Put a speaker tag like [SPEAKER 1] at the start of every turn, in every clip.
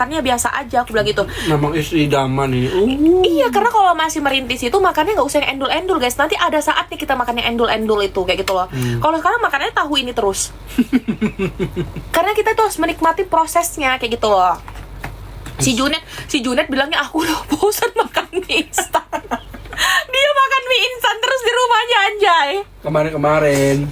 [SPEAKER 1] makannya biasa aja, aku bilang gitu.
[SPEAKER 2] Memang istri idaman nih.
[SPEAKER 1] Iya, karena kalau masih merintis itu makannya nggak usah yang endul-endul guys. Nanti ada saatnya kita makannya endul-endul itu kayak gitu loh. Kalau sekarang makannya tahu ini terus. Karena kita tuh harus menikmati prosesnya kayak gitu loh. Si Junet bilangnya aku udah bosan makan mie instan. Dia makan mie instan terus di rumahnya anjay.
[SPEAKER 2] Kemarin.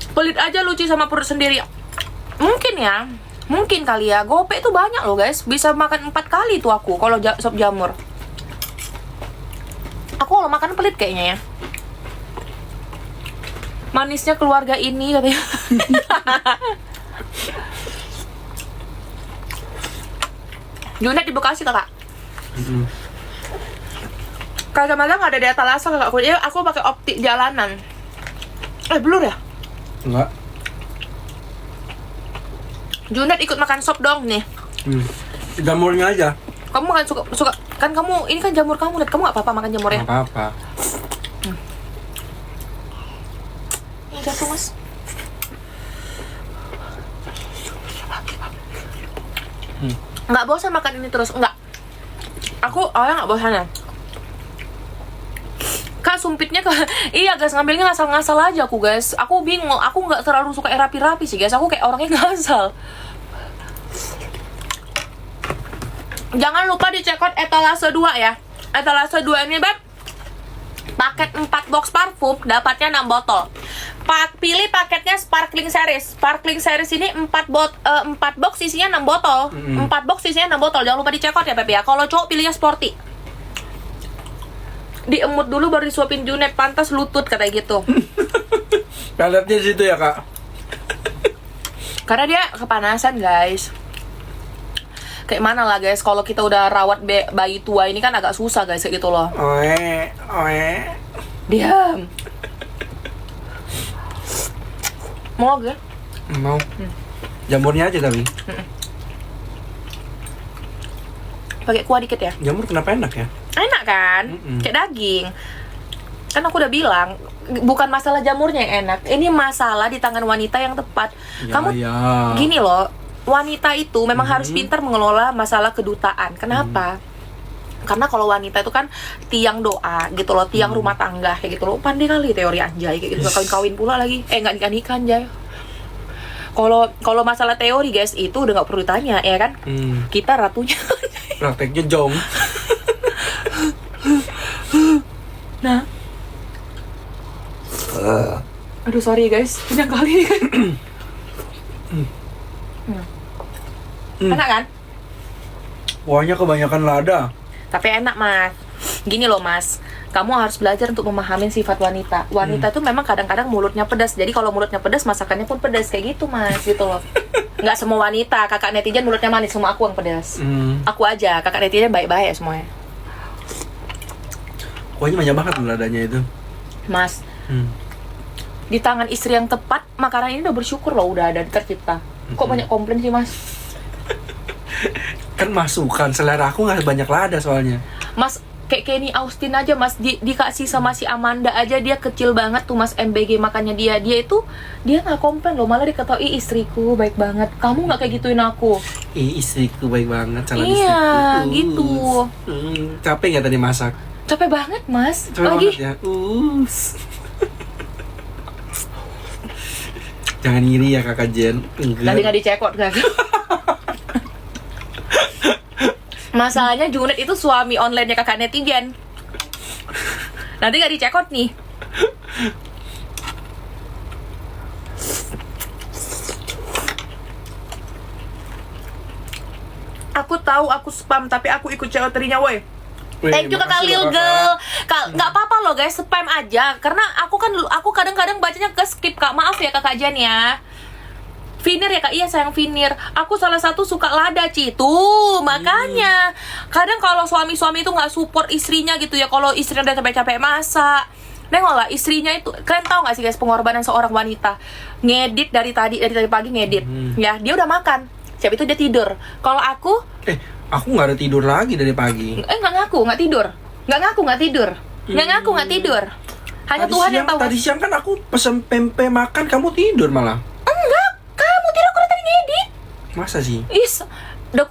[SPEAKER 1] Pelit aja Luci sama perut sendiri. Mungkin kali ya. Gope tuh banyak loh guys. Bisa makan 4 kali tuh aku kalau sop jamur. Aku kalau makan pelit kayaknya ya. Manisnya keluarga ini katanya. Junet di Bekasi kakak. Kacamata nggak ada di etalase kakak. Aku pakai optik jalanan. Blur ya?
[SPEAKER 2] Enggak.
[SPEAKER 1] Junet ikut makan sop dong nih.
[SPEAKER 2] Jamurnya aja.
[SPEAKER 1] Kamu kan suka kan kamu ini kan jamur kamu, Net. Kamu nggak apa-apa makan jamurnya?
[SPEAKER 2] Nggak apa-apa.
[SPEAKER 1] Ini jatuh mas. Nggak bosan makan ini terus, enggak. Aku awalnya nggak bosan ya. Kak sumpitnya iya guys, ngambilnya ngasal-ngasal aja aku guys. Aku bingung, aku nggak terlalu suka rapi-rapi sih guys. Aku kayak orangnya ngasal. Jangan lupa dicekot etalase 2 ya. Etalase 2 ini beb, paket 4 box parfum dapatnya 6 botol. Pilih paketnya Sparkling Series. Sparkling Series ini 4 box isinya 6 botol. 4 box isinya 6 botol. Jangan lupa dicekot ya beb ya. Kalau cowok pilihnya sporty. Diemut dulu baru disuapin Junet, pantas lutut katanya gitu.
[SPEAKER 2] Peletnya di situ ya kak.
[SPEAKER 1] Karena dia kepanasan guys. Kayak mana lah guys, kalau kita udah rawat bayi tua ini kan agak susah guys kayak gitu loh.
[SPEAKER 2] Oe.
[SPEAKER 1] Diam. Mau gak?
[SPEAKER 2] Mau. Jamurnya aja tapi.
[SPEAKER 1] Pakai kuah dikit ya.
[SPEAKER 2] Jamur kenapa enak ya?
[SPEAKER 1] Enak kan? Kayak daging. Kan aku udah bilang, bukan masalah jamurnya yang enak. Ini masalah di tangan wanita yang tepat. Kamu gini loh, wanita itu memang harus pintar mengelola masalah kedutaan. Kenapa? Karena kalau wanita itu kan tiang doa gitu loh, tiang rumah tangga kayak gitu loh. Pandai kali teori anjay kayak gitu, kawin-kawin pula lagi. Nggak nikah anjay. Kalau masalah teori guys, itu udah nggak perlu tanya ya kan? Kita ratunya.
[SPEAKER 2] Prakteknya jong.
[SPEAKER 1] Nah. Aduh sorry guys, banyak kali nih kan. Enak kan?
[SPEAKER 2] Kuahnya kebanyakan lada.
[SPEAKER 1] Tapi enak mas. Gini loh mas, kamu harus belajar untuk memahami sifat wanita. Wanita tuh memang kadang-kadang mulutnya pedas. Jadi kalau mulutnya pedas, masakannya pun pedas kayak gitu mas, gitu loh. Nggak semua wanita, kakak netizen mulutnya manis, semua aku yang pedas. Aku aja, kakak netizen baik-baik semuanya.
[SPEAKER 2] Kuahnya banyak banget ladanya itu.
[SPEAKER 1] Mas, di tangan istri yang tepat, makanan ini udah bersyukur loh, udah ada tercipta. Kok banyak komplain sih mas?
[SPEAKER 2] Kan masukan, selera aku nggak banyak lada soalnya.
[SPEAKER 1] Mas, kayak Kenny Austin aja mas, dikasih sama si Amanda aja, dia kecil banget tuh mas MBG makannya dia nggak komplain loh, malah dikata istriku baik banget, kamu nggak kayak gituin aku.
[SPEAKER 2] Istriku baik banget, calon
[SPEAKER 1] iya
[SPEAKER 2] istriku.
[SPEAKER 1] gitu.
[SPEAKER 2] Capek nggak tadi masak?
[SPEAKER 1] Capek banget mas.
[SPEAKER 2] Capek
[SPEAKER 1] lagi
[SPEAKER 2] banget ya. Jangan ngiri ya kakak Jen.
[SPEAKER 1] nanti nggak dicekot kan. Masalahnya Junet itu suami online-nya kakak netizen. Nanti nggak dicekot nih. Aku tahu aku spam, tapi aku ikut COT-nya woi. Thank you kakak Lil Girl. Nggak apa-apa loh guys, spam aja. Karena aku kadang-kadang bacanya ke skip kak. Maaf ya kakak Jan ya. Vinir ya kak, iya sayang Vinir. Aku salah satu suka lada Ci. Tuh makanya kadang kalau suami-suami itu nggak support istrinya gitu ya. Kalau istrinya udah capek-capek masak, nengok lah istrinya itu. Kalian tahu nggak sih guys, pengorbanan seorang wanita ngedit dari tadi pagi ngedit. Ya dia udah makan, siap itu dia tidur. Kalau aku
[SPEAKER 2] nggak ada tidur lagi dari pagi.
[SPEAKER 1] Nggak ngaku nggak tidur. Hanya
[SPEAKER 2] Tadi
[SPEAKER 1] Tuhan yang tahu.
[SPEAKER 2] Tadi siang kan aku pesen pempek makan, kamu tidur malah.
[SPEAKER 1] Enggak,
[SPEAKER 2] Masa sih?
[SPEAKER 1] Is, udah